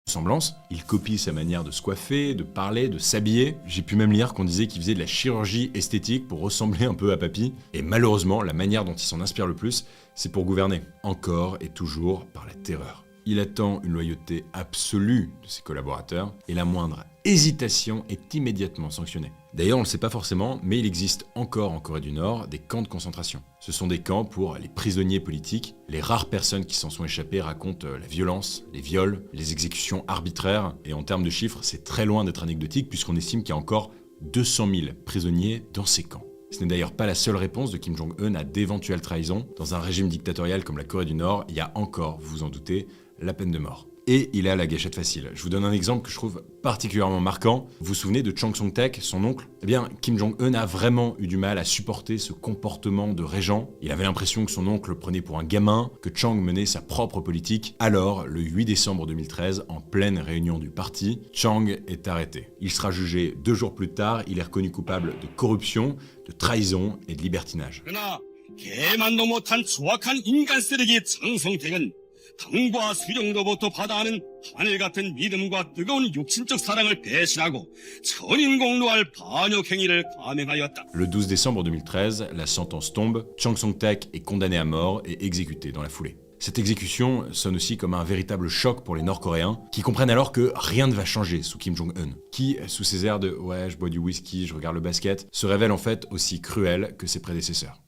ressemblance. Il copie sa manière de se coiffer, de parler, de s'habiller. J'ai pu même lire qu'on disait qu'il faisait de la chirurgie esthétique pour ressembler un peu à Papy. Et malheureusement, la manière dont il s'en inspire le plus, c'est pour gouverner. Encore et toujours par la terreur. Il attend une loyauté absolue de ses collaborateurs et la moindre hésitation est immédiatement sanctionnée. D'ailleurs, on ne le sait pas forcément, mais il existe encore en Corée du Nord des camps de concentration. Ce sont des camps pour les prisonniers politiques. Les rares personnes qui s'en sont échappées racontent la violence, les viols, les exécutions arbitraires. Et en termes de chiffres, c'est très loin d'être anecdotique puisqu'on estime qu'il y a encore 200 000 prisonniers dans ces camps. Ce n'est d'ailleurs pas la seule réponse de Kim Jong-un à d'éventuelles trahisons. Dans un régime dictatorial comme la Corée du Nord, il y a encore, vous vous en doutez, la peine de mort. Et il a la gâchette facile. Je vous donne un exemple que je trouve particulièrement marquant. Vous vous souvenez de Chang Song-taek, son oncle? Eh bien, Kim Jong-un a vraiment eu du mal à supporter ce comportement de régent. Il avait l'impression que son oncle le prenait pour un gamin, que Chang menait sa propre politique. Alors, le 8 décembre 2013, en pleine réunion du parti, Chang est arrêté. Il sera jugé 2 jours plus tard. Il est reconnu coupable de corruption, de trahison et de libertinage. 개만도 못한 추악한 인간 쓰레기 장성택은 당과 수령로부터 받아하는 하늘 같은 믿음과 뜨거운 육신적 사랑을 배신하고 천인공노할 반역 행위를 감행하였다. Le 12 décembre 2013, la sentence tombe, Chang Song-taek est condamné à mort et exécuté dans la foulée. Cette exécution sonne aussi comme un véritable choc pour les Nord-Coréens, qui comprennent alors que rien ne va changer sous Kim Jong-un, qui, sous ses airs de « ouais, je bois du whisky, je regarde le basket », se révèle en fait aussi cruel que ses prédécesseurs.